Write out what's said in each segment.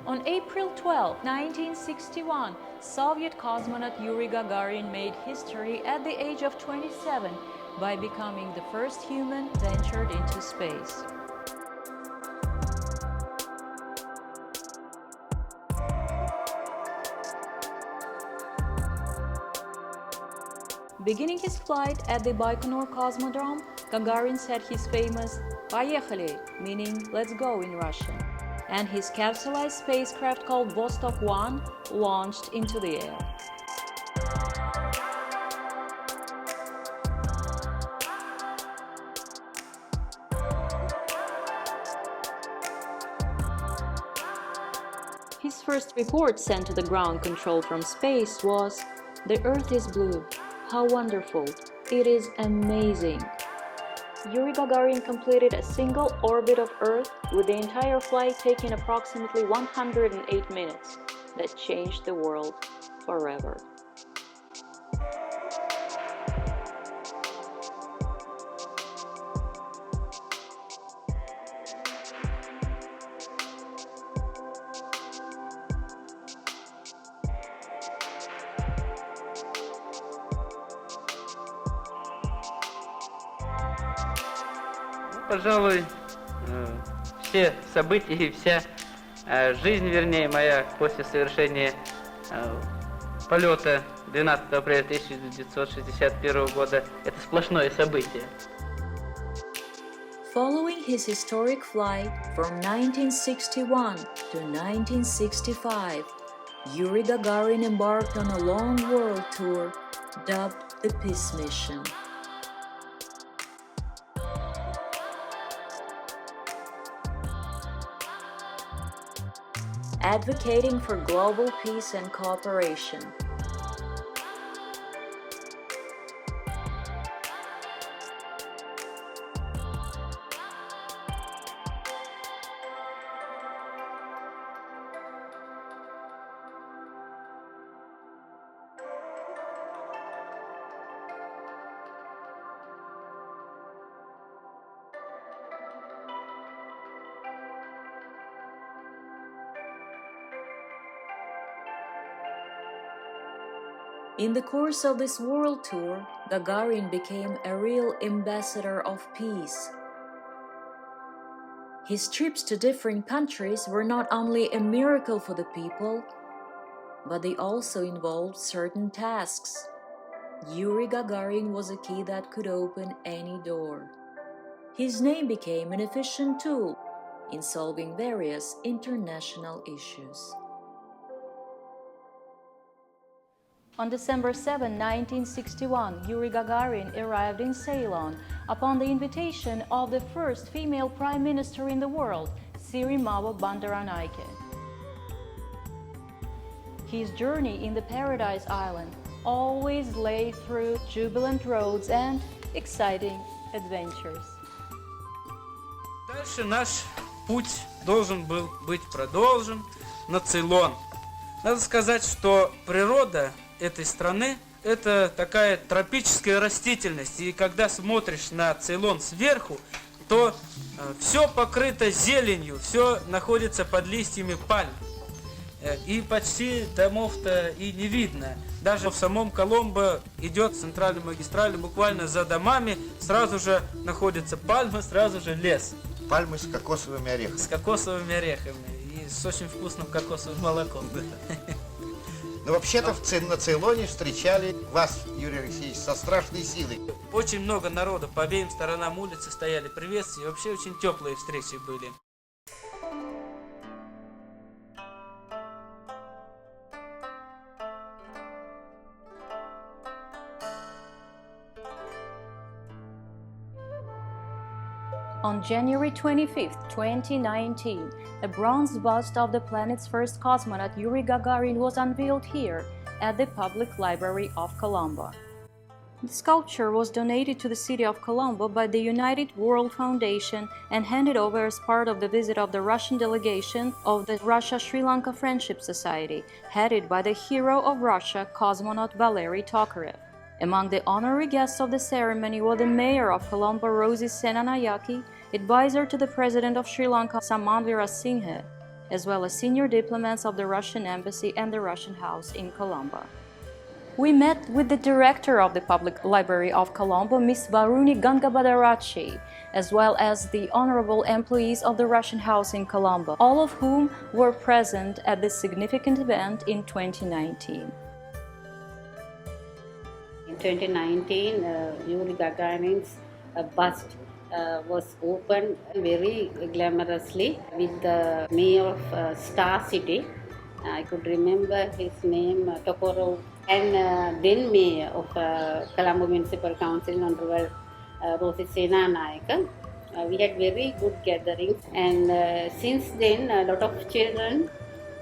On April 12, 1961, Soviet cosmonaut Yuri Gagarin made history at the age of 27 by becoming the first human ventured into space. Beginning his flight at the Baikonur Cosmodrome, Gagarin said his famous "Поехали," meaning "let's go" in Russian, and his capsulized spacecraft called Vostok 1 launched into the air. His first report sent to the ground control from space was, "The Earth is blue. How wonderful! It is amazing!" Yuri Gagarin completed a single orbit of Earth, with the entire flight taking approximately 108 minutes. That changed the world forever. Пожалуй, все события и вся жизнь, вернее, моя после совершения полета 12 апреля 1961 года – это сплошное событие. Following his historic flight from 1961 to 1965, Yuri Gagarin embarked on a long world tour dubbed the Peace Mission. Advocating for global peace and cooperation. In the course of this world tour, Gagarin became a real ambassador of peace. His trips to different countries were not only a miracle for the people, but they also involved certain tasks. Yuri Gagarin was a key that could open any door. His name became an efficient tool in solving various international issues. On December 7, 1961, Yuri Gagarin arrived in Ceylon upon the invitation of the first female prime minister in the world, Sirimavo Bandaranaike. His journey in the Paradise Island always lay through jubilant roads and exciting adventures. Дальше наш путь должен был быть продолжен на Цейлон. Надо сказать, что природа этой страны – это такая тропическая растительность. И когда смотришь на Цейлон сверху, то все покрыто зеленью, все находится под листьями пальм. И почти домов-то и не видно. Даже в самом Коломбо идет центральной магистрали, буквально за домами сразу же находятся пальмы, сразу же лес. Пальмы с кокосовыми орехами. С кокосовыми орехами и с очень вкусным кокосовым молоком. Но вообще-то на Цейлоне встречали вас, Юрий Алексеевич, со страшной силой. Очень много народа по обеим сторонам улицы стояли, приветствия, и вообще очень теплые встречи были. On January 25, 2019, a bronze bust of the planet's first cosmonaut Yuri Gagarin was unveiled here at the Public Library of Colombo. The sculpture was donated to the city of Colombo by the United World Foundation and handed over as part of the visit of the Russian delegation of the Russia-Sri Lanka Friendship Society, headed by the hero of Russia, cosmonaut Valery Tokarev. Among the honorary guests of the ceremony were the mayor of Colombo, Rosie Senanayake, advisor to the president of Sri Lanka, Samanvira Singhe, as well as senior diplomats of the Russian Embassy and the Russian House in Colombo. We met with the director of the Public Library of Colombo, Ms. Varuni Gangabadarachi, as well as the honorable employees of the Russian House in Colombo, all of whom were present at this significant event in 2019. In 2019, Yuri Gagarin's bust was opened very glamorously with the mayor of Star City. I could remember his name, Toporov, and then mayor of Colombo Municipal Council, Honorable Rosi Senanayaka. We had very good gatherings, and since then a lot of children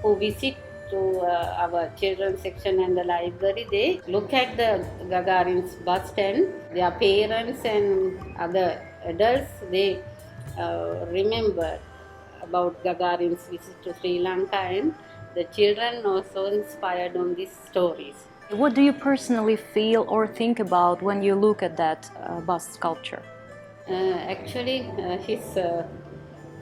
who visit to our children's section and the library, they look at the Gagarin's bust, and their parents and other adults, they remember about Gagarin's visit to Sri Lanka, and the children also inspired on these stories. What do you personally feel or think about when you look at that bust sculpture? Actually, his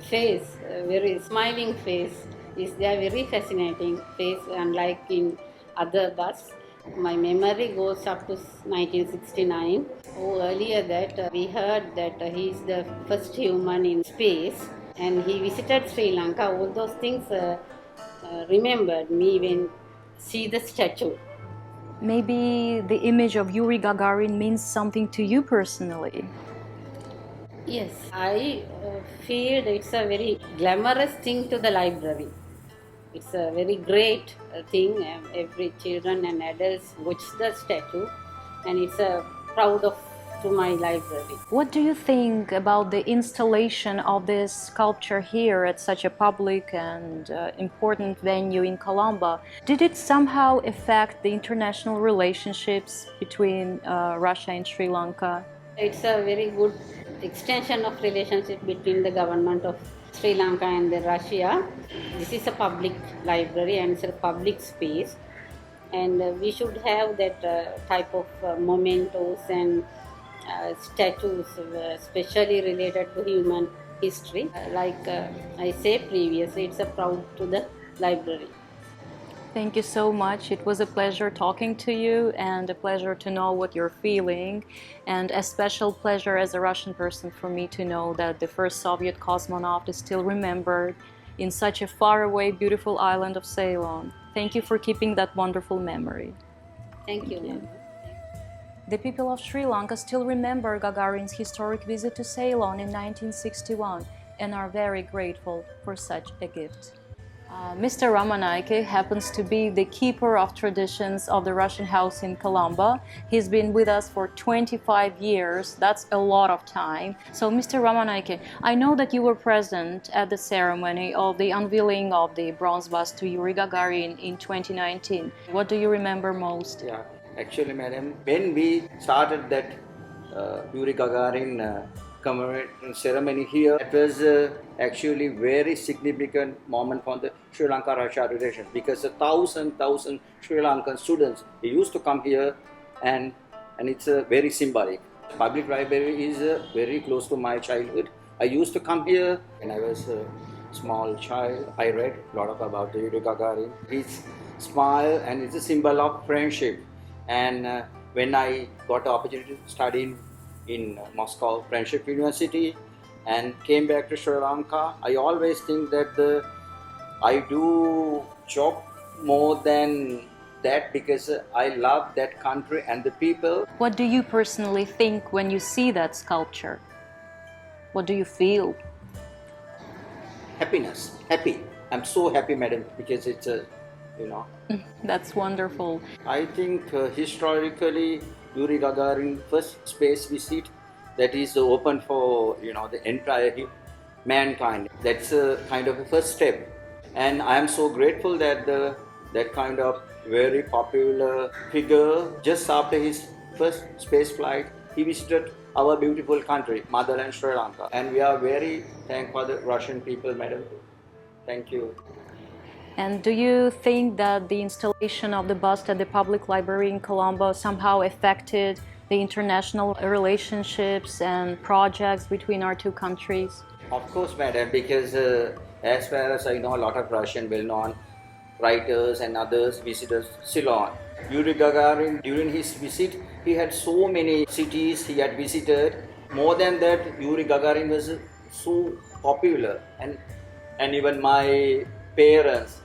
face, very smiling face, is there, very fascinating face, unlike in other busts. My memory goes up to 1969. Earlier that we heard that he is the first human in space, and he visited Sri Lanka. All those things remembered me when see the statue. Maybe the image of Yuri Gagarin means something to you personally. Yes, I feel it's a very glamorous thing to the library. It's a very great thing. Every children and adults watch the statue, and it's a proud of to my library. What do you think about the installation of this sculpture here at such a public and important venue in Colombo? Did it somehow affect the international relationships between Russia and Sri Lanka? It's a very good extension of relationship between the government of Sri Lanka and the Russia. This is a public library and it's a public space, and we should have that type of mementos and statues especially related to human history. Like I said previously, it's a proud to the library. Thank you so much. It was a pleasure talking to you and a pleasure to know what you're feeling, and a special pleasure as a Russian person for me to know that the first Soviet cosmonaut is still remembered in such a faraway, beautiful island of Ceylon. Thank you for keeping that wonderful memory. Thank you. The people of Sri Lanka still remember Gagarin's historic visit to Ceylon in 1961 and are very grateful for such a gift. Mr. Ramanaike happens to be the keeper of traditions of the Russian House in Colombo. He's been with us for 25 years. That's a lot of time. So, Mr. Ramanaike, I know that you were present at the ceremony of the unveiling of the bronze bust to Yuri Gagarin in 2019. What do you remember most? Yeah, actually, madam, when we started that Yuri Gagarin commemoration ceremony here, it was actually very significant moment for the Sri Lanka-Russia relations, because 1,000 Sri Lankan students, they used to come here, and it's very symbolic. Public library is very close to my childhood. I used to come here when I was a small child. I read a lot about Yuri Gagarin. His smile, and it's a symbol of friendship. And when I got the opportunity to study in Moscow Friendship University and came back to Sri Lanka, I always think that I do job more than that, because I love that country and the people. What do you personally think when you see that sculpture? What do you feel? Happiness, happy. I'm so happy, madam, because it's That's wonderful. I think historically Yuri Gagarin first space visit that is open for the entire mankind. That's a kind of a first step, and I am so grateful that that kind of very popular figure, just after his first space flight, he visited our beautiful country, motherland Sri Lanka, and we are very thankful for the Russian people, madam. Thank you. And do you think that the installation of the bust at the Public Library in Colombo somehow affected the international relationships and projects between our two countries? Of course, madam, because As far as I know, a lot of Russian well-known writers and others visited Ceylon. Yuri Gagarin, during his visit, he had so many cities he had visited. More than that, Yuri Gagarin was so popular, and even my parents,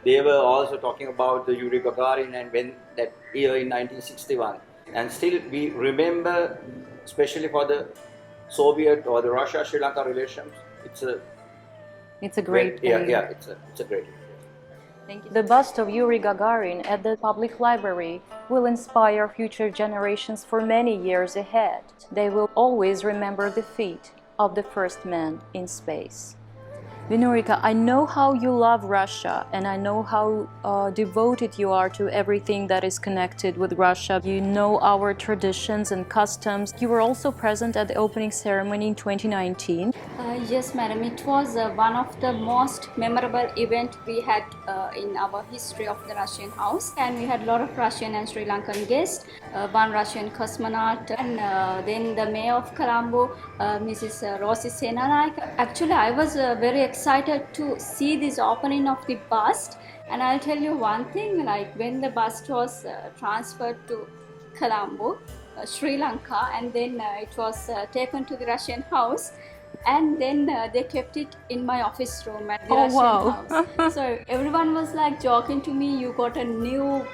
they were also talking about the Yuri Gagarin and when that year in 1961. And still we remember, especially for the Soviet or the Russia-Sri Lanka relations, It's a great yeah, thing. yeah, it's a great. Thank you. The bust of Yuri Gagarin at the public library will inspire future generations for many years ahead. They will always remember the feat of the first man in space. Vinurika, I know how you love Russia, and I know how devoted you are to everything that is connected with Russia. You know our traditions and customs. You were also present at the opening ceremony in 2019. Yes, madam. It was one of the most memorable events we had in our history of the Russian house. And we had a lot of Russian and Sri Lankan guests, one Russian cosmonaut, and then the mayor of Colombo, Mrs. Rosi Senanaik. Actually, I was very excited to see this opening of the bust. And I'll tell you one thing, like when the bust was transferred to Colombo, Sri Lanka, and then it was taken to the Russian house, and then they kept it in my office room at the Russian house. So everyone was like joking to me, you got a new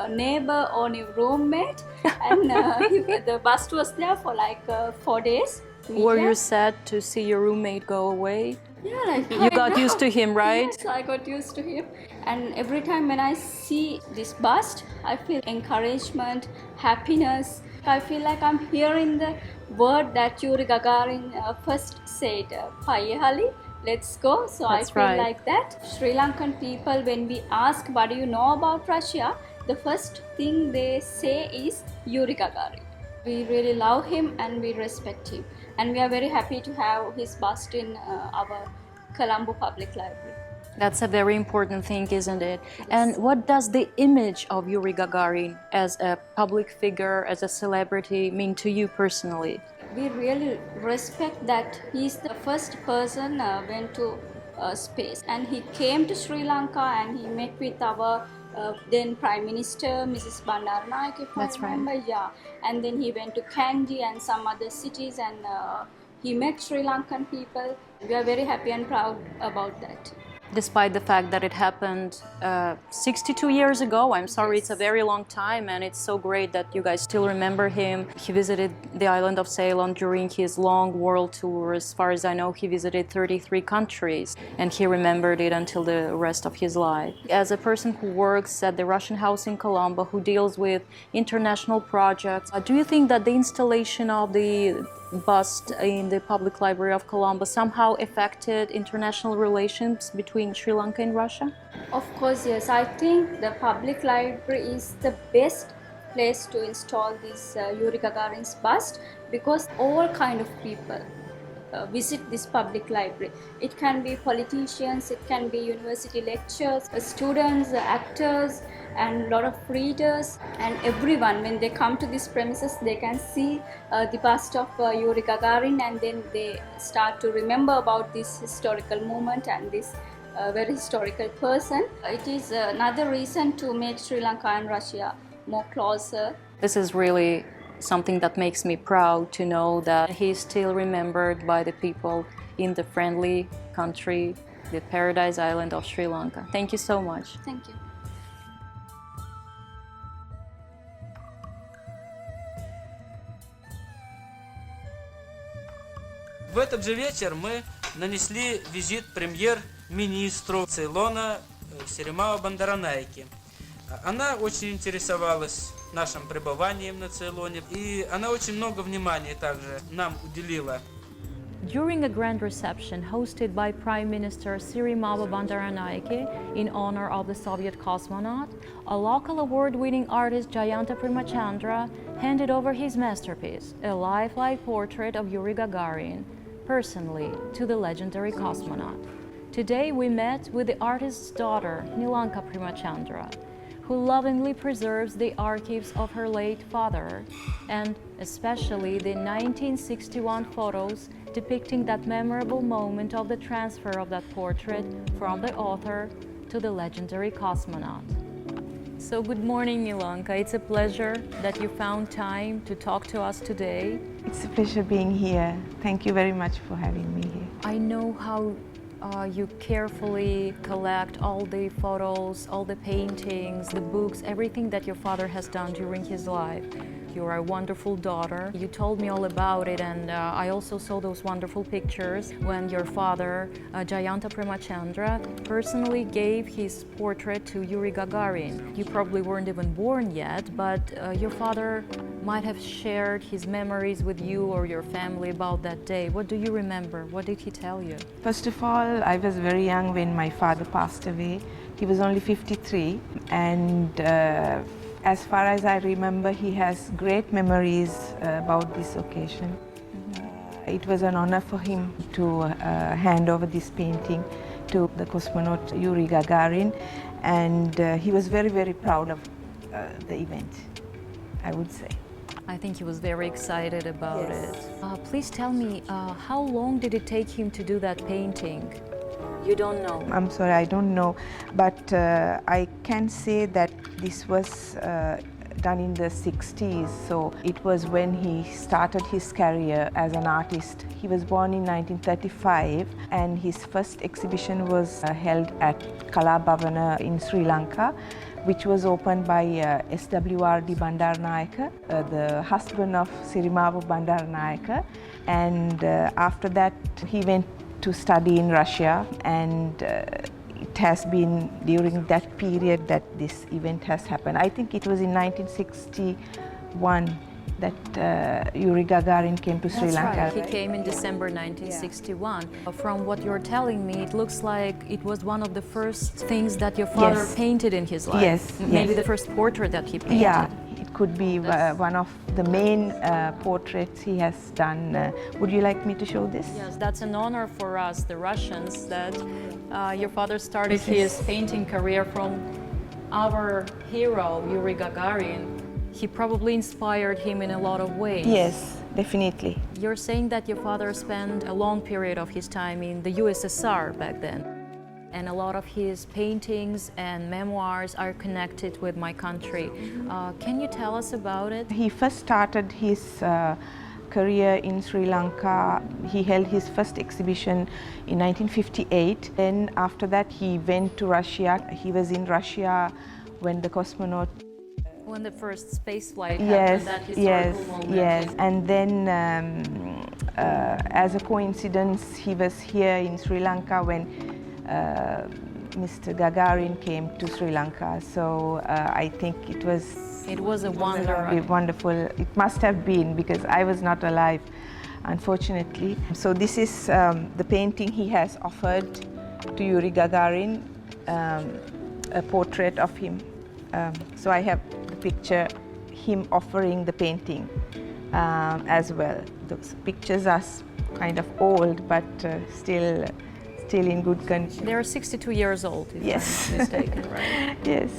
neighbor or new roommate, and the bust was there for like 4 days. Were you sad to see your roommate go away? Yeah, like You got used to him, right? Yes, I got used to him. And every time when I see this bust, I feel encouragement, happiness. I feel like I'm hearing the word that Yuri Gagarin first said, Payehali, let's go. So That's I feel right. like that. Sri Lankan people, when we ask, what do you know about Russia? The first thing they say is Yuri Gagarin. We really love him and we respect him. And we are very happy to have his bust in our Colombo Public Library. That's a very important thing, isn't it? And what does the image of Yuri Gagarin as a public figure, as a celebrity, mean to you personally? We really respect that he's the first person went to space, and he came to Sri Lanka and he met with our then Prime Minister, Mrs. Bandaranaike, if That's I right. remember, yeah. And then he went to Kandy and some other cities, and he met Sri Lankan people. We are very happy and proud about that. Despite the fact that it happened 62 years ago, I'm sorry, Yes. it's a very long time, and it's so great that you guys still remember him. He visited the island of Ceylon during his long world tour. As far as I know, he visited 33 countries, and he remembered it until the rest of his life. As a person who works at the Russian House in Colombo, who deals with international projects, do you think that the installation of the bust in the public library of Colombo somehow affected international relations between Sri Lanka and Russia? Of course, yes. I think the public library is the best place to install this Yuri Gagarin's bust, because all kind of people visit this public library. It can be politicians, it can be university lecturers, students, actors, and a lot of readers, and everyone, when they come to this premises, they can see the bust of Yuri Gagarin, and then they start to remember about this historical moment and this very historical person. It is another reason to make Sri Lanka and Russia more closer. This is really something that makes me proud to know that he is still remembered by the people in the friendly country, the paradise island of Sri Lanka. Thank you so much. Thank you. В этот же вечер мы нанесли визит премьер-министру Цейлона Серемао Бандаранайке. Она очень интересовалась нашим пребыванием на Цейлоне, и она очень много внимания также нам уделила. During a grand reception hosted by Prime Minister Ceylon Bandaranaike in honor of the Soviet cosmonaut, a local award-winning artist Jayanta Primachandra handed over his masterpiece, a lifelike portrait of Yuri Gagarin, personally to the legendary cosmonaut. Today we met with the artist's daughter, Nilanka Primachandra. who lovingly preserves the archives of her late father, and especially the 1961 photos depicting that memorable moment of the transfer of that portrait from the author to the legendary cosmonaut. So good morning, Ilanka. It's a pleasure that you found time to talk to us today. It's a pleasure being here. Thank you very much for having me here. I know how you carefully collect all the photos, all the paintings, the books, everything that your father has done during his life. You're a wonderful daughter. You told me all about it, and I also saw those wonderful pictures when your father, Jayanta Premachandra, personally gave his portrait to Yuri Gagarin. You probably weren't even born yet, but your father might have shared his memories with you or your family about that day. What do you remember? What did he tell you? First of all, I was very young when my father passed away. He was only 53, and as far as I remember, he has great memories about this occasion. It was an honor for him to hand over this painting to the cosmonaut Yuri Gagarin, and he was very, very proud of the event, I would say. I think he was very excited about Yes. it. Please tell me, how long did it take him to do that painting? You don't know? I'm sorry, I don't know, but I can say that this was done in the 60s, so it was when he started his career as an artist. He was born in 1935, and his first exhibition was held at Kala Bhavana in Sri Lanka, which was opened by SWRD Bandaranaike, the husband of Sirimava Bandaranaike, and after that he went to study in Russia, and it has been during that period that this event has happened. I think it was in 1961 that Yuri Gagarin came to Sri Lanka. Right. He came in December 1961. From what you're telling me, it looks like it was one of the first things that your father Yes. painted in his life. Yes, Maybe yes. the first portrait that he painted. Yeah, it could be one of the main portraits he has done. Would you like me to show this? Yes, that's an honor for us, the Russians, that your father started his painting career from our hero, Yuri Gagarin. He probably inspired him in a lot of ways. Yes, definitely. You're saying that your father spent a long period of his time in the USSR back then, and a lot of his paintings and memoirs are connected with my country. Can you tell us about it? He first started his career in Sri Lanka. He held his first exhibition in 1958. Then after that he went to Russia. He was in Russia when the cosmonaut When the first space flight Yes, happened, that historical yes, moment. yes. And then, as a coincidence, he was here in Sri Lanka when Mr. Gagarin came to Sri Lanka. So I think it was a wonder. wonderful. It must have been, because I was not alive, unfortunately. So this is the painting he has offered to Yuri Gagarin, a portrait of him. So I have the picture, him offering the painting as well. Those pictures are kind of old, but still in good condition. They're 62 years old, if Yes. I'm not mistaken, right? Yes,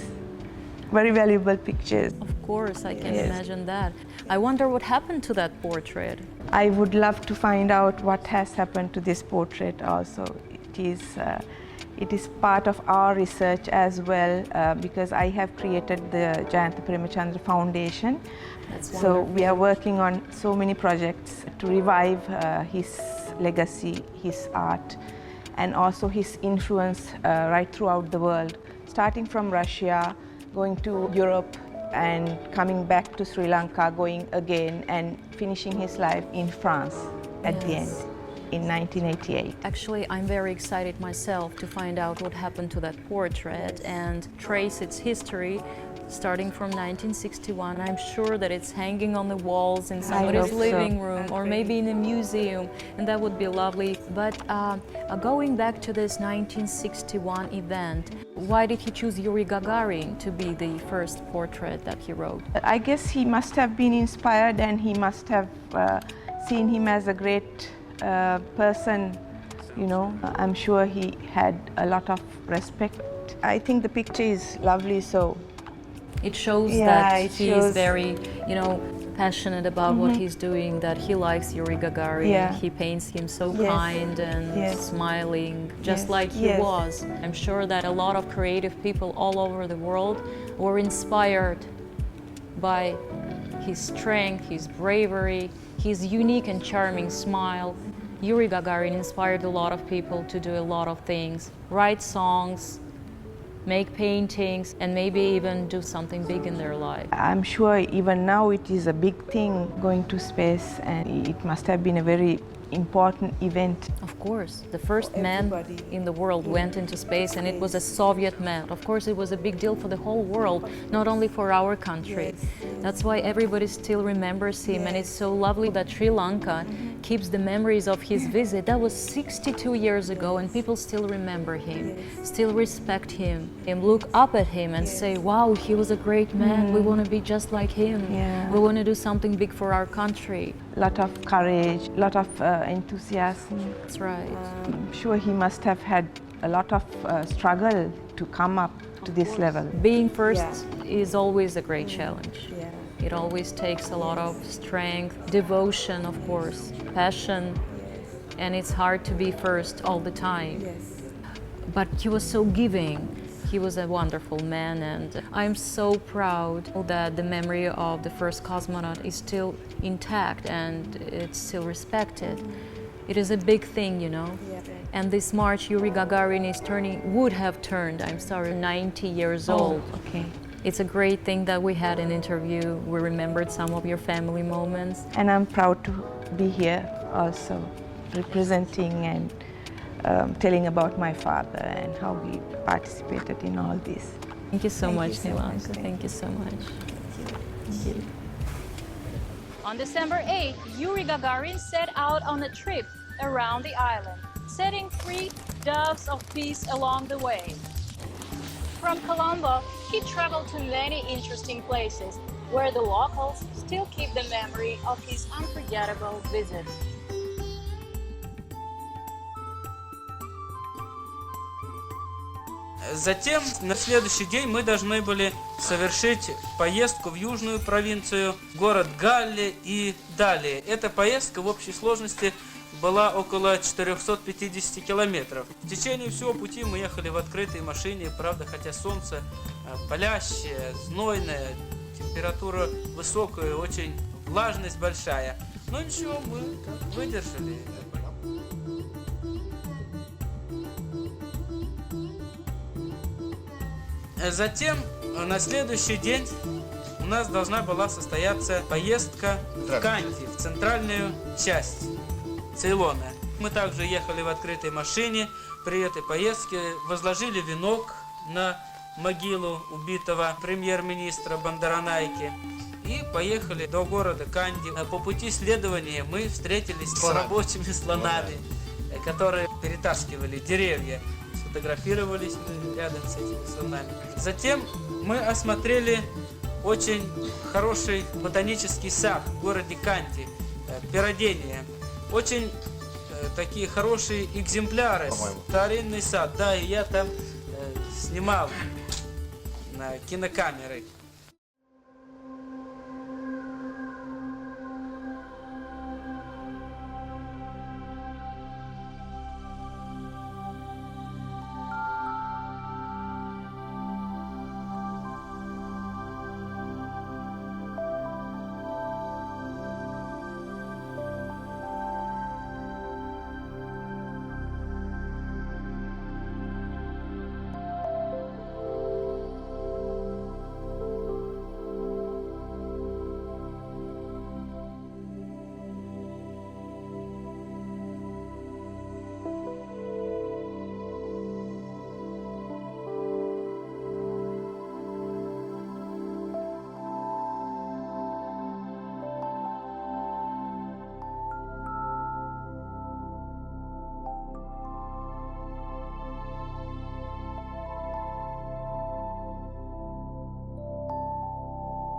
very valuable pictures. Of course, I can Yes. imagine that. I wonder what happened to that portrait. I would love to find out what has happened to this portrait also. It is part of our research as well, because I have created the Jayanta Premachandra Foundation. That's So wonderful. we are working on so many projects to revive his legacy, his art, and also his influence right throughout the world, starting from Russia, going to Europe, and coming back to Sri Lanka, going again, and finishing his life in France at the end in 1988. Actually, I'm very excited myself to find out what happened to that portrait and trace its history starting from 1961. I'm sure that it's hanging on the walls in somebody's hope so. living room or maybe in a museum, and that would be lovely. But going back to this 1961 event, why did he choose Yuri Gagarin to be the first portrait that he wrote? I guess he must have been inspired, and he must have seen him as a great person, you know. I'm sure he had a lot of respect. I think the picture is lovely, so It shows Yeah, that it he shows- is very, passionate about what he's doing, that he likes Yuri Gagarin. Yeah. He paints him so Yes. kind and Yes. smiling, just Yes. like he Yes. was. I'm sure that a lot of creative people all over the world were inspired by his strength, his bravery, his unique and charming smile. Yuri Gagarin inspired a lot of people to do a lot of things, write songs, make paintings, and maybe even do something big in their life. I'm sure even now it is a big thing going to space, and it must have been a very important event. Of course, the first man Everybody. in the world went into space, and it was a Soviet man. Of course, it was a big deal for the whole world, not only for our country. That's why everybody still remembers him, and it's so lovely that Sri Lanka keeps the memories of his visit. That was 62 years ago, and people still remember him, still respect him, and look up at him and say, wow, he was a great man. We want to be just like him. Yeah. We want to do something big for our country. Lot of courage, lot of enthusiasm. That's right. I'm sure he must have had a lot of struggle to come up to this level. Being first is always a great challenge. Yeah. It always takes a lot of strength, devotion, of course, passion, and it's hard to be first all the time. Yes. But he was so giving. He was a wonderful man, and I'm so proud that the memory of the first cosmonaut is still intact and it's still respected. It is a big thing, And this March, Yuri Gagarin would have turned, 90 years old. Okay. It's a great thing that we had an interview. We remembered some of your family moments. And I'm proud to be here also, representing and telling about my father and how he participated in all this. Thank you so Thank much, you so Nilanka. much. Thank you so much. Thank you. On December 8, Yuri Gagarin set out on a trip around the island, setting free doves of peace along the way. From Colombo, he traveled to many interesting places where the locals still keep the memory of his unforgettable visit. Затем на следующий день мы должны были совершить поездку в южную провинцию, город Галле и далее. Эта поездка в общей сложности была около 450 километров. В течение всего пути мы ехали в открытой машине, правда, хотя солнце палящее, знойное, температура высокая, очень влажность большая. Но ничего, мы выдержали. Затем, на следующий день, у нас должна была состояться поездка в Канди, в центральную часть Цейлона. Мы также ехали в открытой машине. При этой поездке возложили венок на могилу убитого премьер-министра Бандаранайки и поехали до города Канди. По пути следования мы встретились с рабочими слонами, которые перетаскивали деревья. Сфотографировались мы рядом с этими слонами. Затем мы осмотрели очень хороший ботанический сад в городе Канди, Пиродения. Очень такие хорошие экземпляры, старинный сад. Да, и я там снимал на кинокамеры.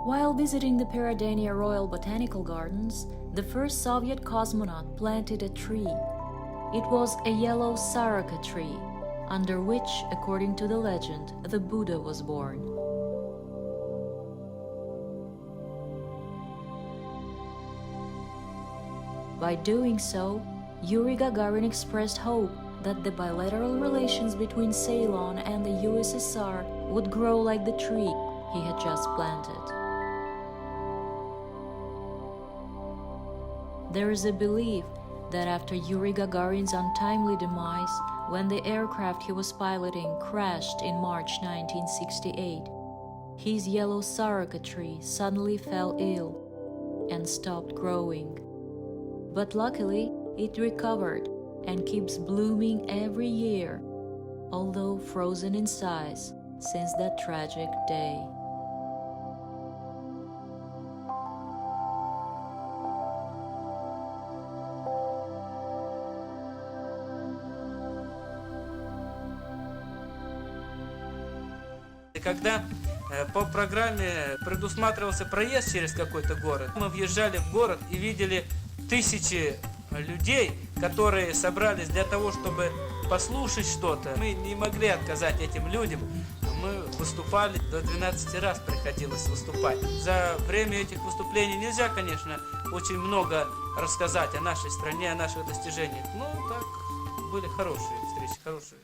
While visiting the Peradenia Royal Botanical Gardens, the first Soviet cosmonaut planted a tree. It was a yellow saraka tree, under which, according to the legend, the Buddha was born. By doing so, Yuri Gagarin expressed hope that the bilateral relations between Ceylon and the USSR would grow like the tree he had just planted. There is a belief that after Yuri Gagarin's untimely demise, when the aircraft he was piloting crashed in March 1968, his yellow saraka tree suddenly fell ill and stopped growing. But luckily, it recovered and keeps blooming every year, although frozen in size since that tragic day. И когда по программе предусматривался проезд через какой-то город, мы въезжали в город и видели тысячи людей, которые собрались для того, чтобы послушать что-то. Мы не могли отказать этим людям. Мы выступали, до 12 раз приходилось выступать. За время этих выступлений нельзя, конечно, очень много рассказать о нашей стране, о наших достижениях. Но так, были хорошие встречи, хорошие.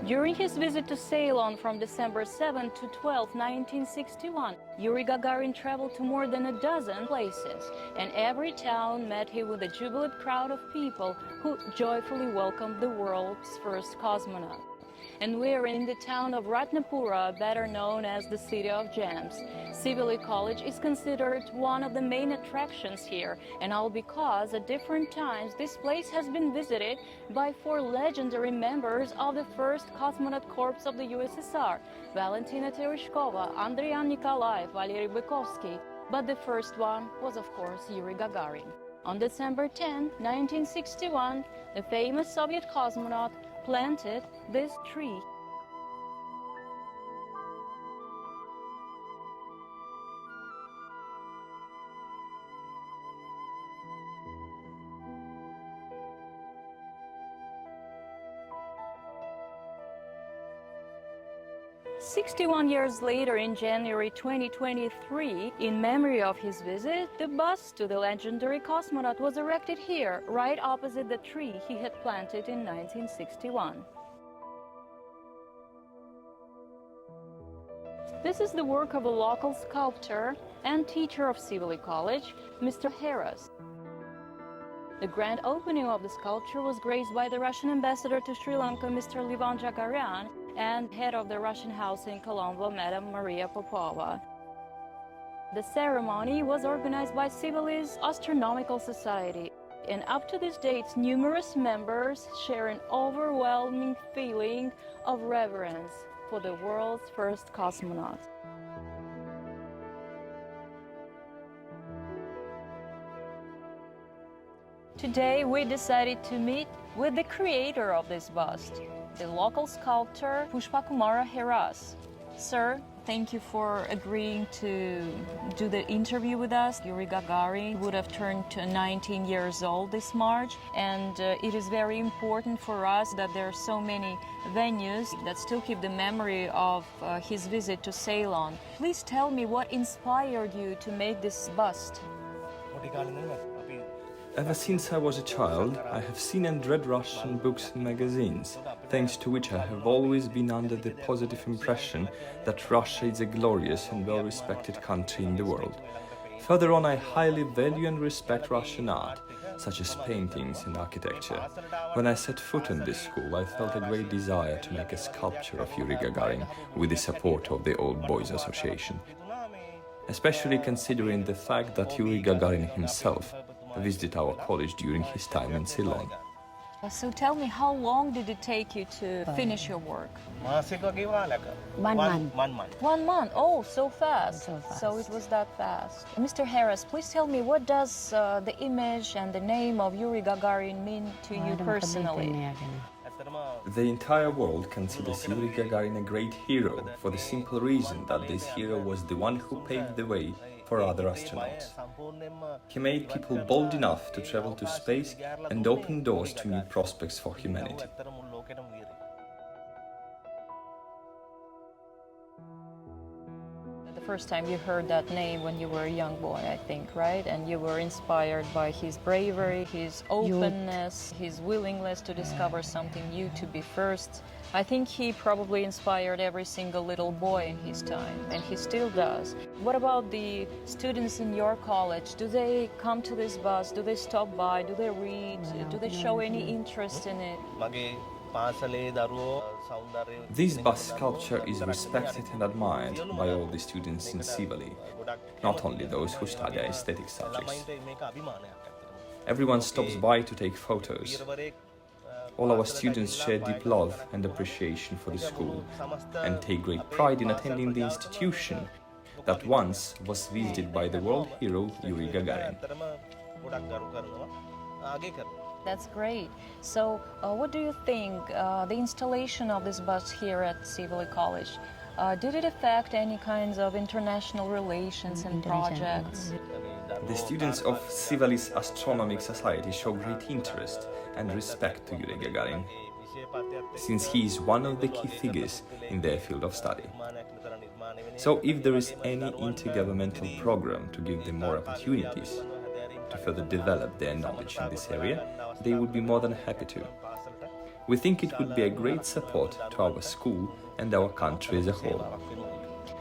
During his visit to Ceylon from December 7 to 12, 1961, Yuri Gagarin traveled to more than a dozen places, and every town met him with a jubilant crowd of people who joyfully welcomed the world's first cosmonaut. And we're in the town of Ratnapura, better known as the City of Gems. Sibeli College is considered one of the main attractions here, and all because at different times this place has been visited by 4 legendary members of the first cosmonaut corps of the USSR, Valentina Tereshkova, Andriy Nikolaev, Valery Bykovsky, but the first one was of course Yuri Gagarin. On December 10, 1961, the famous Soviet cosmonaut planted this tree. "61 years later, in January 2023, in memory of his visit, the bust to the legendary cosmonaut was erected here, right opposite the tree he had planted in 1961. This is the work of a local sculptor and teacher of Sibeli College, Mr. Heras. The grand opening of the sculpture was graced by the Russian ambassador to Sri Lanka, Mr. Levan Gagarin, and head of the Russian House in Colombo, Madam Maria Popova. The ceremony was organized by Sibeli's Astronomical Society, and up to this date, numerous members share an overwhelming feeling of reverence for the world's first cosmonaut. Today, we decided to meet with the creator of this bust, the local sculptor Pushpakumara Heras. Sir, thank you for agreeing to do the interview with us. Yuri Gagarin would have turned 19 years old this March, and it is very important for us that there are so many venues that still keep the memory of his visit to Ceylon. Please tell me what inspired you to make this bust. Ever since I was a child, I have seen and read Russian books and magazines, thanks to which I have always been under the positive impression that Russia is a glorious and well-respected country in the world. Further on, I highly value and respect Russian art, such as paintings and architecture. When I set foot in this school, I felt a great desire to make a sculpture of Yuri Gagarin with the support of the Old Boys Association. Especially considering the fact that Yuri Gagarin himself visited our college during his time in Ceylon. So tell me, how long did it take you to finish your work? 1 month. 1 month. 1 month. Oh, so fast. So fast. So it was that fast. Mr. Harris, please tell me, what does the image and the name of Yuri Gagarin mean to you personally? The entire world considers Yuri Gagarin a great hero for the simple reason that this hero was the one who paved the way for other astronauts. He made people bold enough to travel to space and open doors to new prospects for humanity. The first time you heard that name when you were a young boy, I think, right? And you were inspired by his bravery, his openness, his willingness to discover something new, to be first. I think he probably inspired every single little boy in his time, and he still does. What about the students in your college? Do they come to this bus? Do they stop by? Do they read? Do they show any interest in it? This bus sculpture is respected and admired by all the students in Sivali, not only those who study aesthetic subjects. Everyone stops by to take photos. All our students share deep love and appreciation for the school and take great pride in attending the institution that once was visited by the world hero Yuri Gagarin. That's great. So what do you think, the installation of this bus here at Sivali College, did it affect any kinds of international relations and projects? The students of Sivali's Astronomic Society show great interest and respect to Yuri Gagarin, since he is one of the key figures in their field of study. So if there is any intergovernmental program to give them more opportunities to further develop their knowledge in this area, they would be more than happy to. We think it would be a great support to our school and our country as a whole.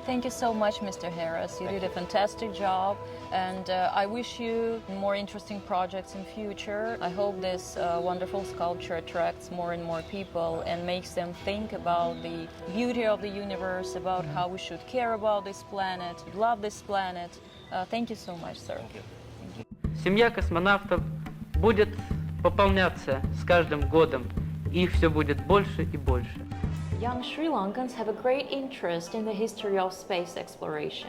Thank you so much, Mr. Harris. You did a fantastic job, and I wish you more interesting projects in future. I hope this wonderful sculpture attracts more and more people and makes them think about the beauty of the universe, about how we should care about this planet, love this planet. Thank you so much, sir. Семья космонавтов будет пополняться с каждым годом, и их все будет больше и больше. Young Sri Lankans have a great interest in the history of space exploration,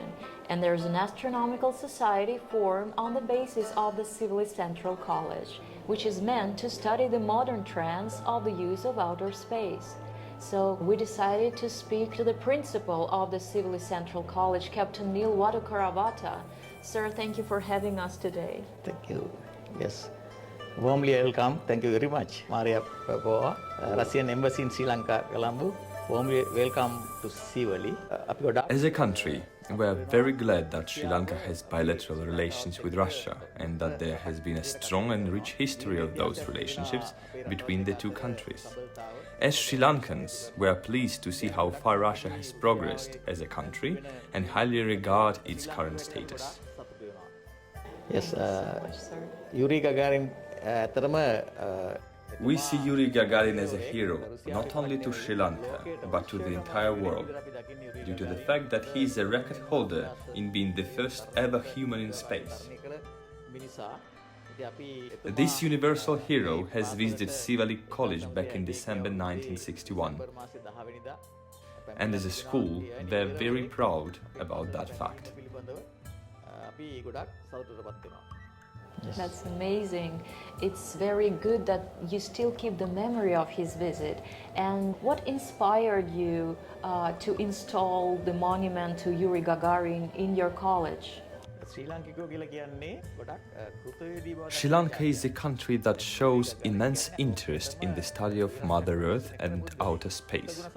and there's an astronomical society formed on the basis of the Sivali Central College, which is meant to study the modern trends of the use of outer space. So we decided to speak to the principal of the Sivali Central College, Captain Neil Wadukaravata. Sir, thank you for having us today. Thank you. Yes. Warmly welcome. Thank you very much. Maria Papoa, Russian Embassy in Sri Lanka, Colombo. Warmly welcome to Sivali. As a country, we are very glad that Sri Lanka has bilateral relations with Russia and that there has been a strong and rich history of those relationships between the two countries. As Sri Lankans, we are pleased to see how far Russia has progressed as a country and highly regard its current status. Yes, Yuri Gagarin, we see Yuri Gagarin as a hero, not only to Sri Lanka, but to the entire world, due to the fact that he is a record holder in being the first ever human in space. This universal hero has visited Sivali College back in December 1961. And as a school, they're very proud about that fact. Yes. That's amazing. It's very good that you still keep the memory of his visit. And what inspired you to install the monument to Yuri Gagarin in your college? Sri Lanka is a country that shows immense interest in the study of Mother Earth and outer space.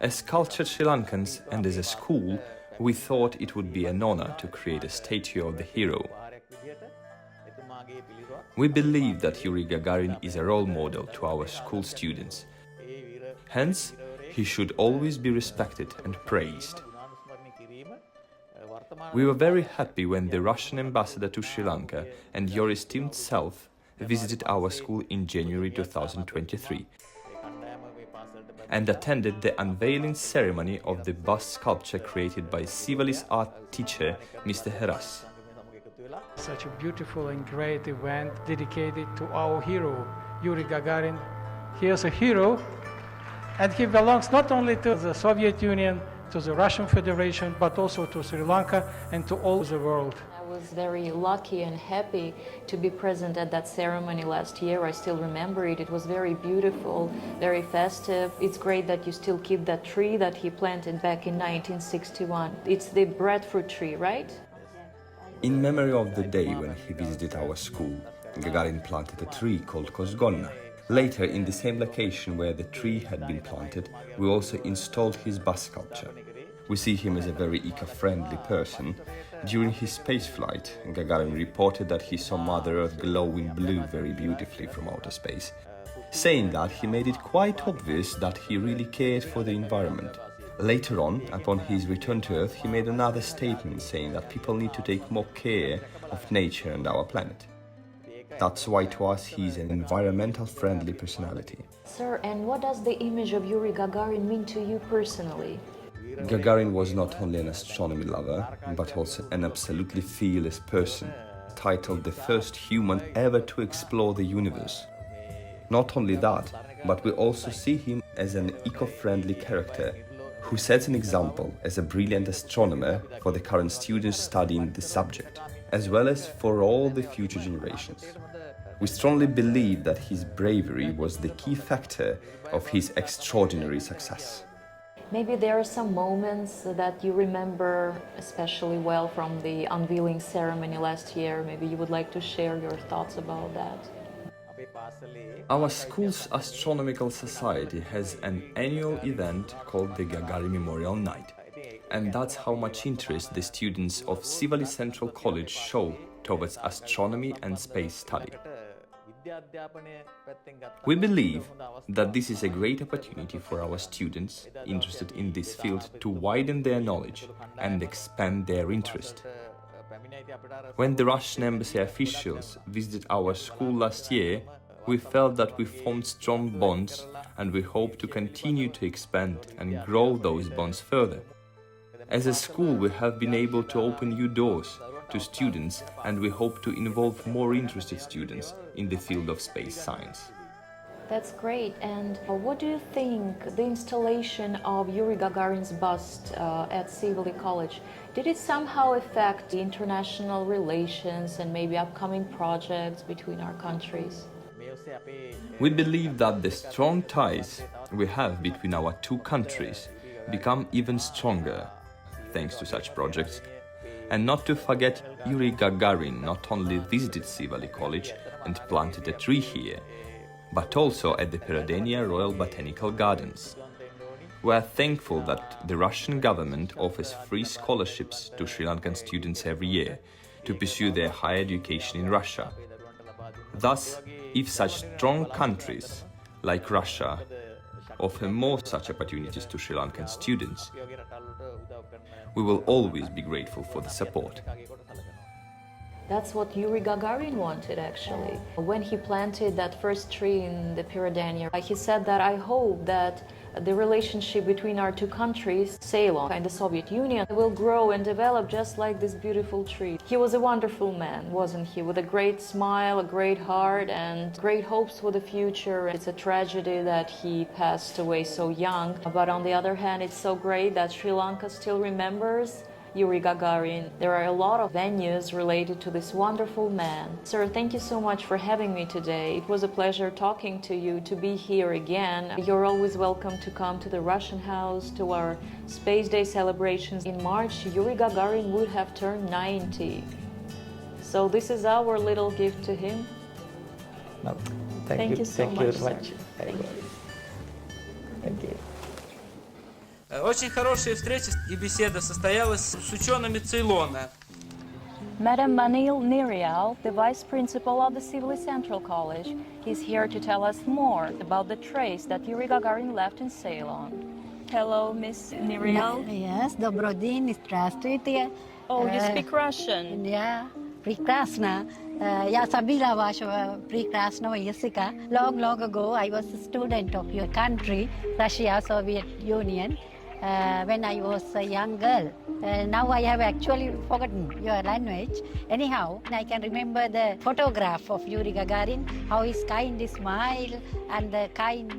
As cultured Sri Lankans and as a school, we thought it would be an honor to create a statue of the hero. We believe that Yuri Gagarin is a role model to our school students. Hence, he should always be respected and praised. We were very happy when the Russian ambassador to Sri Lanka and your esteemed self visited our school in January 2023 and attended the unveiling ceremony of the bust sculpture created by Sivali's art teacher, Mr. Harris. Such a beautiful and great event dedicated to our hero, Yuri Gagarin. He is a hero, and he belongs not only to the Soviet Union, to the Russian Federation, but also to Sri Lanka and to all the world. I was very lucky and happy to be present at that ceremony last year. I still remember it. It was very beautiful, very festive. It's great that you still keep that tree that he planted back in 1961. It's the breadfruit tree, right? In memory of the day when he visited our school, Gagarin planted a tree called Kozgonna. Later, in the same location where the tree had been planted, we also installed his bus sculpture. We see him as a very eco-friendly person. During his spaceflight, Gagarin reported that he saw Mother Earth glowing blue very beautifully from outer space, saying that he made it quite obvious that he really cared for the environment. Later on, upon his return to Earth, he made another statement saying that people need to take more care of nature and our planet. That's why to us he's an environmental friendly personality. Sir, and what does the image of Yuri Gagarin mean to you personally? Gagarin was not only an astronomy lover, but also an absolutely fearless person, titled the first human ever to explore the universe. Not only that, but we also see him as an eco-friendly character who sets an example as a brilliant astronomer for the current students studying the subject, as well as for all the future generations. We strongly believe that his bravery was the key factor of his extraordinary success. Maybe there are some moments that you remember especially well from the unveiling ceremony last year. Maybe you would like to share your thoughts about that. Our school's astronomical society has an annual event called the Gagarin Memorial Night. And that's how much interest the students of Ceylon Central College show towards astronomy and space study. We believe that this is a great opportunity for our students interested in this field to widen their knowledge and expand their interest. When the Russian embassy officials visited our school last year, we felt that we formed strong bonds, and we hope to continue to expand and grow those bonds further. As a school, we have been able to open new doors to students, and we hope to involve more interested students in the field of space science. That's great. And what do you think the installation of Yuri Gagarin's bust at Ceylon College, did it somehow affect the international relations and maybe upcoming projects between our countries? We believe that the strong ties we have between our two countries become even stronger thanks to such projects. And not to forget, Yuri Gagarin not only visited Ceylon College and planted a tree here, but also at the Perodenia Royal Botanical Gardens. We are thankful that the Russian government offers free scholarships to Sri Lankan students every year to pursue their higher education in Russia. Thus, if such strong countries like Russia offer more such opportunities to Sri Lankan students, we will always be grateful for the support. That's what Yuri Gagarin wanted, actually. When he planted that first tree in the Perodenia, he said that I hope that the relationship between our two countries, Ceylon and the Soviet Union, will grow and develop just like this beautiful tree. He was a wonderful man, wasn't he? With a great smile, a great heart, and great hopes for the future. It's a tragedy that he passed away so young, but on the other hand, it's so great that Sri Lanka still remembers Yuri Gagarin. There are a lot of venues related to this wonderful man. Sir, thank you so much for having me today. It was a pleasure talking to you, to be here again. You're always welcome to come to the Russian House, to our Space Day celebrations. In March, Yuri Gagarin would have turned 90. So this is our little gift to him. No, thank you so much, very much. sir. Thank you. Thank you. Очень хорошая встреча и беседа состоялась с учеными Цейлона. Madam Manil Nirial, the Vice Principal of the Ceylon Central College, is here to tell us more about the trace that Yuri Gagarin left in Ceylon. Hello, Miss Nirial. Yes, добрый день, здравствуйте. Oh, you speak Russian. Yeah, прекрасно. Я забыла вашего прекрасного языка. Long ago, I was a student of your country, Russia, Soviet Union. when I was a young girl. Now I have actually forgotten your language. Anyhow, I can remember the photograph of Yuri Gagarin, how his kind smile and the kind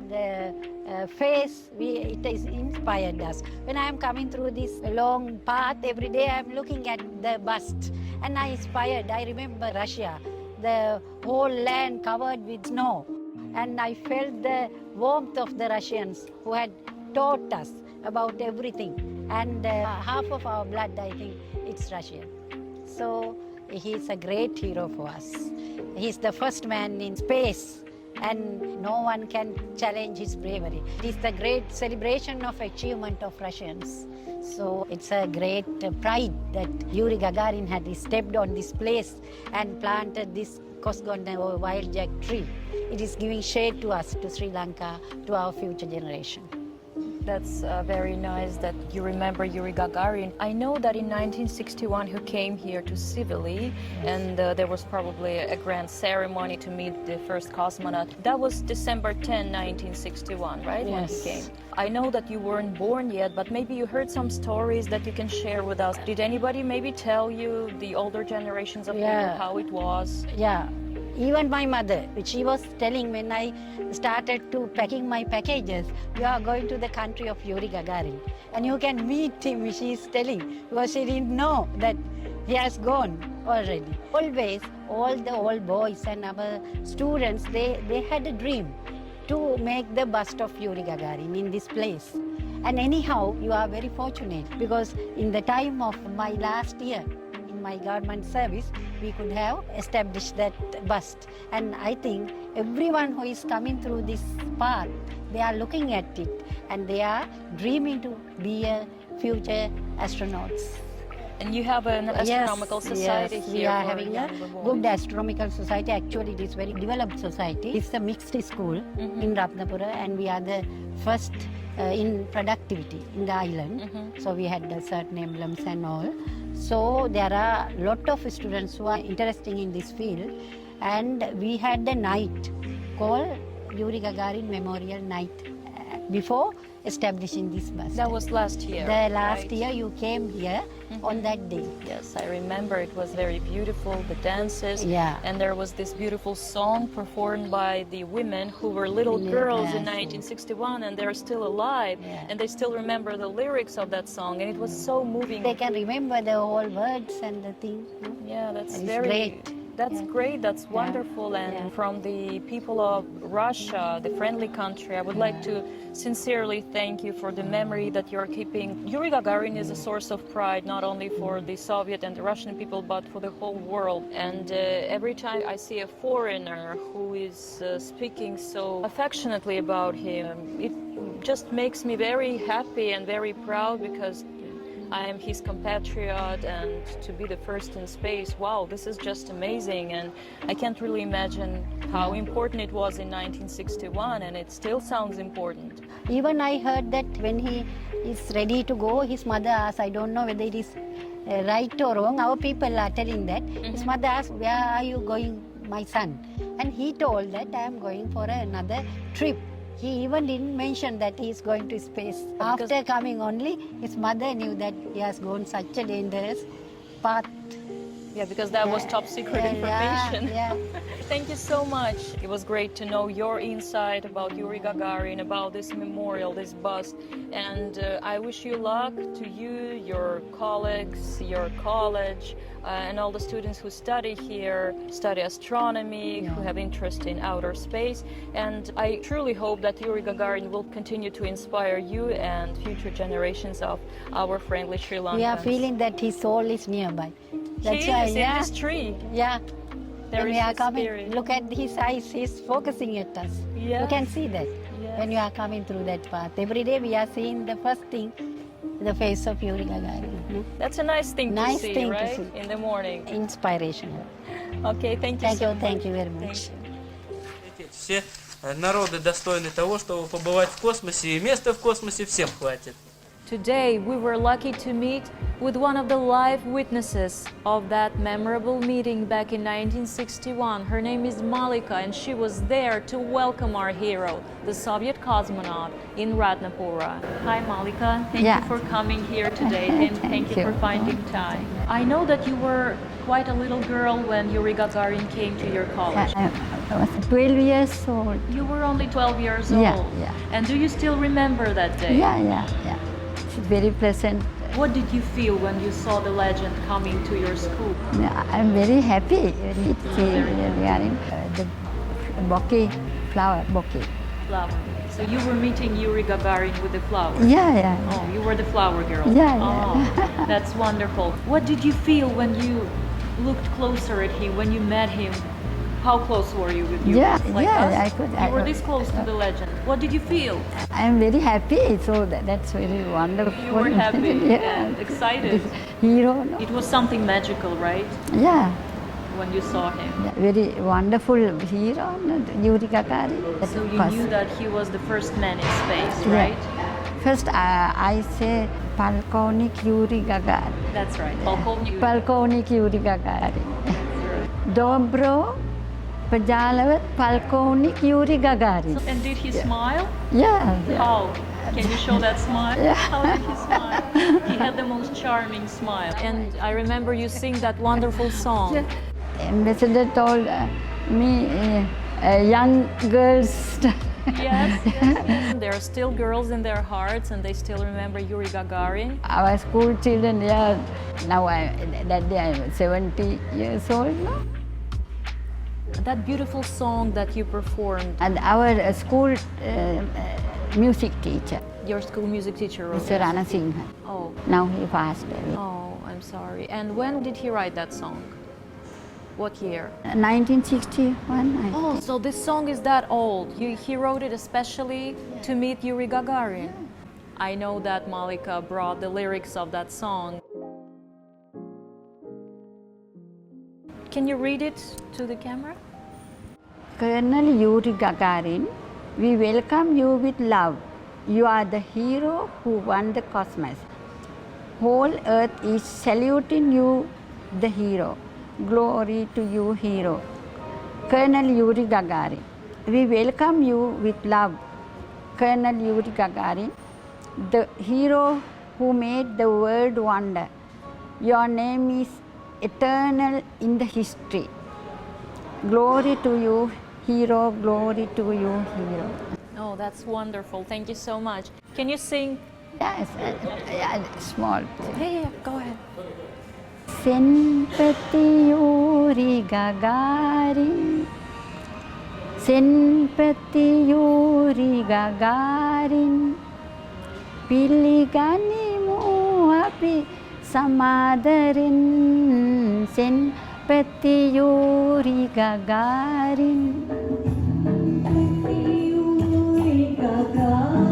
face, it is inspired us. When I am coming through this long path, every day I am looking at the bust and I inspired. I remember Russia, the whole land covered with snow, and I felt the warmth of the Russians who had taught us about everything, and half of our blood, I think, it's Russian. So he's a great hero for us. He's the first man in space, and no one can challenge his bravery. It is the great celebration of achievement of Russians. So it's a great pride that Yuri Gagarin had stepped on this place and planted this Kosgond or wild jack tree. It is giving shade to us, to Sri Lanka, to our future generation. That's very nice that you remember Yuri Gagarin. I know that in 1961 he came here to Sibily, and there was probably a grand ceremony to meet the first cosmonaut. That was December 10, 1961, right? Yes. When he came. I know that you weren't born yet, but maybe you heard some stories that you can share with us. Did anybody maybe tell you, the older generations of people, how it was? Yeah. Even my mother, which she was telling when I started to packing my packages, we are going to the country of Yuri Gagarin. And you can meet him, she is telling, because she didn't know that he has gone already. Always, all the old boys and our students, they had a dream to make the bust of Yuri Gagarin in this place. And anyhow, you are very fortunate, because in the time of my last year, my government service, we could have established that bust. And I think everyone who is coming through this path, they are looking at it and they are dreaming to be a future astronauts. And you have an astronomical society yes, here. We are having a good astronomical society. Actually, it is very developed society. It's a mixed school in Ratnapura, and we are the first in productivity in the island. So we had certain emblems and all. So there are a lot of students who are interested in this field, and we had a night called Yuri Gagarin Memorial Night before establishing this bus. That was last year. The last year you came here on that day. Yes, I remember. It was very beautiful, the dances. Yeah. And there was this beautiful song performed by the women who were little girls in 1961, and they're still alive. And they still remember the lyrics of that song, and it was so moving. They can remember the whole words and the thing. Yeah, that's very great. That's great, that's wonderful. And from the people of Russia, the friendly country, I would like to sincerely thank you for the memory that you're keeping. Yuri Gagarin is a source of pride, not only for the Soviet and the Russian people, but for the whole world. And every time I see a foreigner who is speaking so affectionately about him, it just makes me very happy and very proud, because I am his compatriot, and to be the first in space, wow, this is just amazing. And I can't really imagine how important it was in 1961, and it still sounds important. Even I heard that when he is ready to go, his mother asked, I don't know whether it is right or wrong, our people are telling that, his mother asked, where are you going, my son? And he told that I am going for another trip. He even didn't mention that he is going to space. After coming only, his mother knew that he has gone such a dangerous path. Yeah, because that was top secret information. Thank you so much. It was great to know your insight about Yuri Gagarin, about this memorial, this bust. And I wish you luck to you, your colleagues, your college, and all the students who study here, study astronomy, who have interest in outer space. And I truly hope that Yuri Gagarin will continue to inspire you and future generations of our friendly Sri Lankans. We are feeling that his soul is nearby. That's he why, is in this tree. Yeah. There when is we are a coming, spirit. look at his eyes, he's focusing at us. Yes. You can see that when you are coming through that path. Every day we are seeing the first thing, the face of Yuri Gagarin. That's a nice thing to see, thing right? to see. In the morning. Inspirational. Okay, thank you so much. Thank you very much. Все народы достойны того, чтобы побывать в космосе, и места в космосе всем хватит. Today, we were lucky to meet with one of the live witnesses of that memorable meeting back in 1961. Her name is Malika, and she was there to welcome our hero, the Soviet cosmonaut in Ratnapura. Hi, Malika. Thank you for coming here today, and thank you for finding time. I know that you were quite a little girl when Yuri Gagarin came to your college. I was 12 years old. You were only 12 years old. Yeah. And do you still remember that day? Yeah. It's very pleasant. What did you feel when you saw the legend coming to your school? I'm very happy regarding the bouquet, flower bouquet. Flower. So you were meeting Yuri Gagarin with the flowers? Yeah. Oh, you were the flower girl? Yeah. Oh, that's wonderful. What did you feel when you looked closer at him, when you met him? How close were you with Yuri? Like us? I could. You were this close to the legend. What did you feel? I'm very happy, so that's very wonderful. You were happy and excited. Hero. No? It was something magical, right? Yeah. When you saw him. Very wonderful hero, Yuri Gagarin. So you knew that he was the first man in space, right? First, I say Polkovnik Yuri Gagarin. That's right, Polkovnik Yuri Gagarin. Dobro Pajalavat Polkovnik Yuri Gagarin. And did he smile? Yeah. How? Can you show that smile? Yeah. How did he smile? He had the most charming smile. And I remember you sing that wonderful song. Ambassador told me, young girls. Yes. There are still girls in their hearts, and they still remember Yuri Gagarin. Our school children, now that day I'm 70 years old now. That beautiful song that you performed. And our school music teacher. Your school music teacher wrote Mr. Rana Singh. Oh. Now he passed away. Oh, I'm sorry. And when did he write that song? What year? 1961. Oh, so this song is that old. He wrote it especially to meet Yuri Gagarin. I know that Malika brought the lyrics of that song. Can you read it to the camera? Colonel Yuri Gagarin, we welcome you with love. You are the hero who won the cosmos. Whole earth is saluting you, the hero. Glory to you, hero. Colonel Yuri Gagarin, we welcome you with love. Colonel Yuri Gagarin, the hero who made the world wonder. Your name is eternal in the history. Glory to you, hero. Glory to you, hero. Oh, that's wonderful. Thank you so much. Can you sing? Yes, small. Yeah, go ahead. Senpati Yuri Gagarin, Senpati Yuri Gagarin, Piliganimu api samadarin, Senpati Yuri Gagarin. Yuri Gagarin.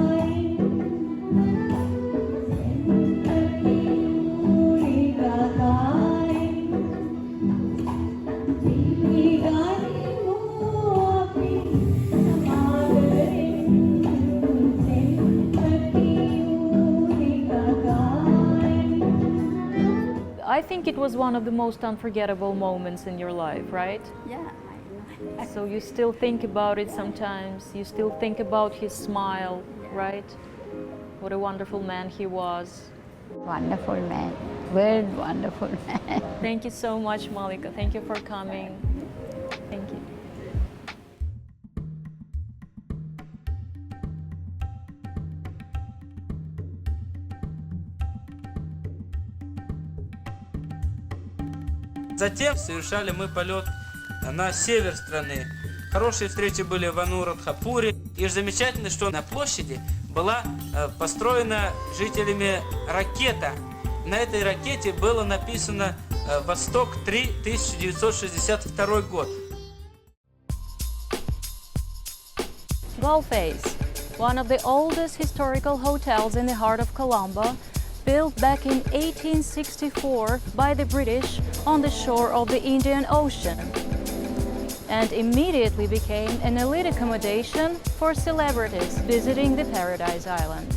I think it was one of the most unforgettable moments in your life, right? Yeah, I know. So you still think about it sometimes, you still think about his smile, right? What a wonderful man he was. Wonderful man, world wonderful man. Thank you so much, Malika. Thank you for coming. Thank you. Затем совершали мы полет на север страны. Хорошие встречи были в Анурадхапуре. И замечательно, что на площади была построена жителями ракета. На этой ракете было написано «Восток-3, 1962 год». Gullface, one of the oldest historical hotels in the heart of Colombo, built back in 1864 by the British on the shore of the Indian Ocean, and immediately became an elite accommodation for celebrities visiting the Paradise Island.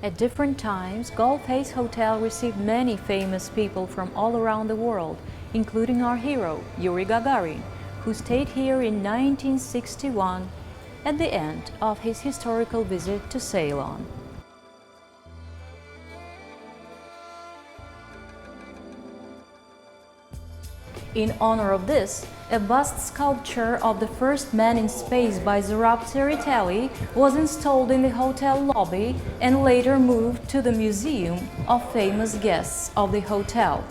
At different times, Golface Hotel received many famous people from all around the world, including our hero, Yuri Gagarin, who stayed here in 1961 at the end of his historical visit to Ceylon. In honor of this, a bust sculpture of the first man in space by Zurab Tsereteli was installed in the hotel lobby and later moved to the museum of famous guests of the hotel.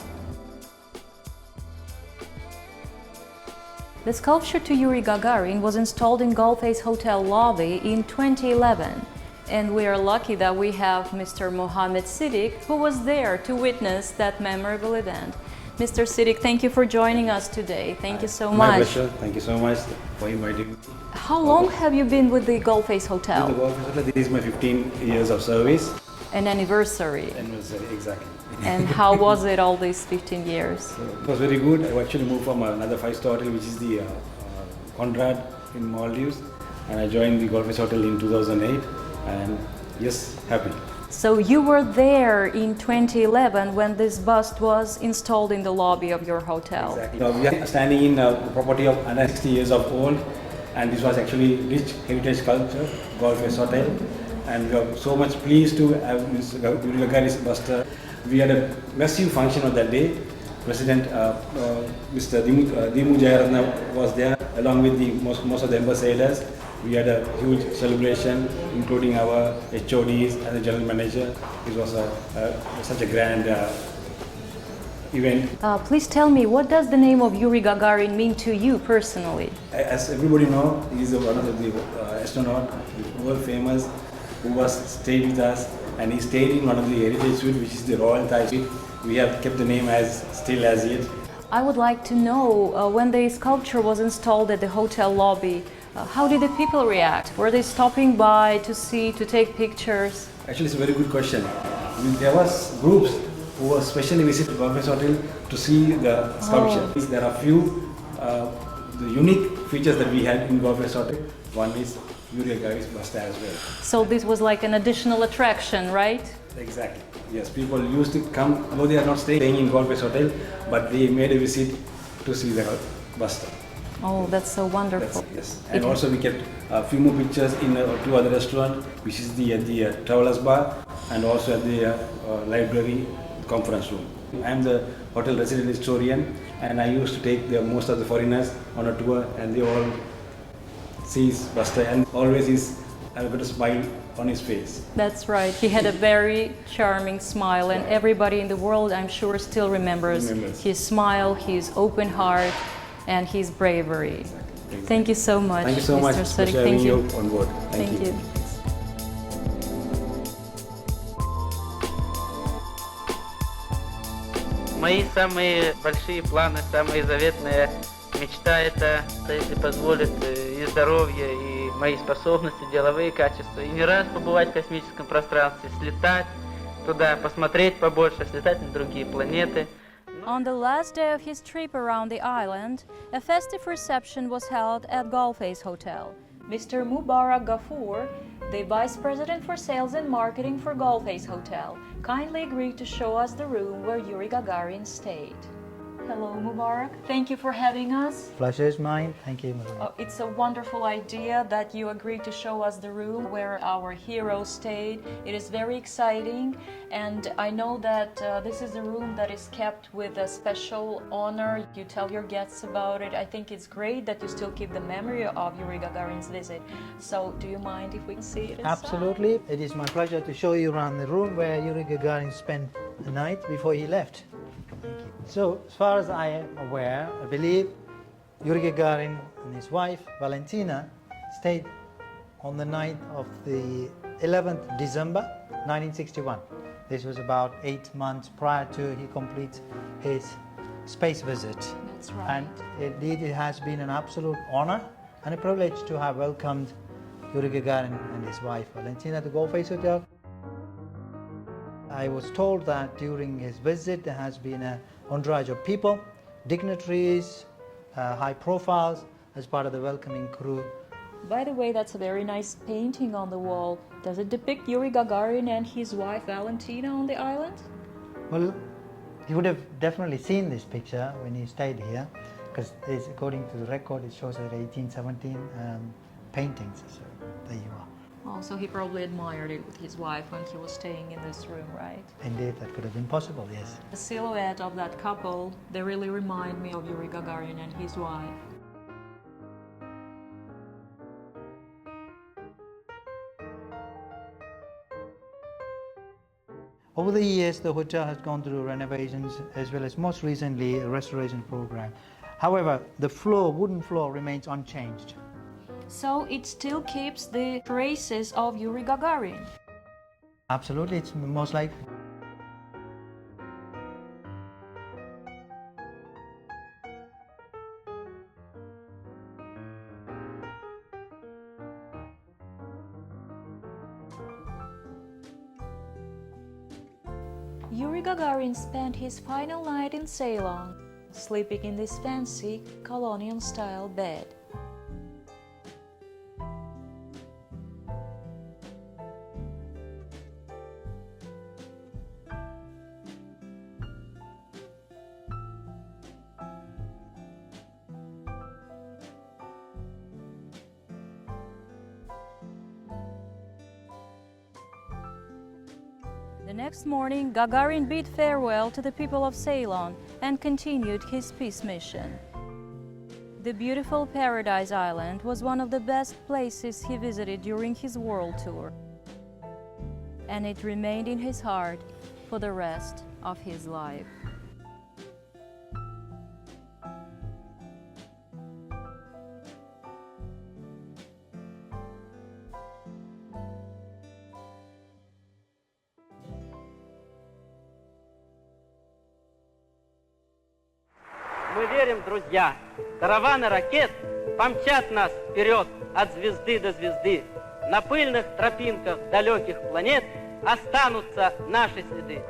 The sculpture to Yuri Gagarin was installed in Golface Hotel lobby in 2011. And we are lucky that we have Mr. Mohammed Siddiq, who was there to witness that memorable event. Mr. Siddiq, thank you for joining us today. Thank you so much. My pleasure. Thank you so much for inviting me. How long have you been with the Golface Hotel? The Golface Hotel, this is my 15 years of service. An anniversary. Anniversary, exactly. And how was it all these 15 years? It was very good. I actually moved from another 5-star hotel, which is the Conrad in Maldives. And I joined the Golface Hotel in 2008. And yes, happy. So you were there in 2011 when this bust was installed in the lobby of your hotel. Exactly. We are standing in a property of 160 years of old, and this was actually rich heritage culture, Golface Hotel. And we are so much pleased to have Yuri Gagarin's bust. We had a massive function on that day. President Mr. Dimu Jayaratna was there along with most of the ambassadors. We had a huge celebration, including our HODs and the general manager. It was such a grand event. Please tell me, what does the name of Yuri Gagarin mean to you personally? As everybody knows, he is one of the astronauts, world famous, who was stayed with us, and he stayed in one of the heritage suites, which is the Royal Thai suite. We have kept the name still as yet. I would like to know, when the sculpture was installed at the hotel lobby, how did the people react? Were they stopping by to see, to take pictures? Actually, it's a very good question. There was groups who were specially visited Golface Hotel to see the sculpture. There are few the unique features that we had in Golface Hotel. One is Yuri Gagarin's bust as well. So this was like an additional attraction, right? Exactly. Yes, people used to come, although they are not staying in Golface Hotel, but they made a visit to see the bust. Oh, that's so wonderful. Yes, and also we kept a few more pictures in 2 other restaurants, which is at the Travelers Bar and also at the library conference room. I am the hotel resident historian, and I used to take most of the foreigners on a tour, and they all see Buster, and always I've got a smile on his face. That's right. He had a very charming smile, and everybody in the world, I'm sure, still remembers his smile, his open heart, and his bravery. Exactly. Thank you so much, Thank you so Mr. much Siddiq. for having you on board. Thank you. Мои самые большие планы, самая заветная мечта — это, если позволит и здоровье, и мои способности, деловые качества, и не раз побывать в космическом пространстве, слетать туда, посмотреть побольше, слетать на другие планеты. On the last day of his trip around the island, a festive reception was held at Golface Hotel. Mr. Mubarak Ghafoor, the Vice President for Sales and Marketing for Golface Hotel, kindly agreed to show us the room where Yuri Gagarin stayed. Hello, Mubarak. Thank you for having us. Pleasure is mine. Thank you, Maria. It's a wonderful idea that you agreed to show us the room where our hero stayed. It is very exciting, and I know that this is a room that is kept with a special honor. You tell your guests about it. I think it's great that you still keep the memory of Yuri Gagarin's visit. So, do you mind if we see it inside? Absolutely. It is my pleasure to show you around the room where Yuri Gagarin spent the night before he left. Thank you. So, as far as I am aware, I believe Yuri Gagarin and his wife, Valentina, stayed on the night of the 11th December 1961. This was about 8 months prior to he complete his space visit. That's right. And indeed it has been an absolute honor and a privilege to have welcomed Yuri Gagarin and his wife, Valentina, to Golface Hotel. I was told that during his visit there has been an entourage of people, dignitaries, high profiles, as part of the welcoming crew By the way, that's a very nice painting on the wall. Does it depict Yuri Gagarin and his wife Valentina on the island? Well, he would have definitely seen this picture when he stayed here, because according to the record, it shows that 1817 paintings. So there you are. Oh, so he probably admired it with his wife when he was staying in this room, right? Indeed, that could have been possible, yes. The silhouette of that couple, they really remind me of Yuri Gagarin and his wife. Over the years, the hotel has gone through renovations as well as most recently a restoration program. However, the floor, wooden floor, remains unchanged. So it still keeps the traces of Yuri Gagarin. Absolutely, it's most likely. Yuri Gagarin spent his final night in Ceylon, sleeping in this fancy colonial-style bed. The next morning, Gagarin bid farewell to the people of Ceylon and continued his peace mission. The beautiful Paradise Island was one of the best places he visited during his world tour, and it remained in his heart for the rest of his life. Мы верим, друзья, караваны ракет помчат нас вперед от звезды до звезды. На пыльных тропинках далеких планет останутся наши следы.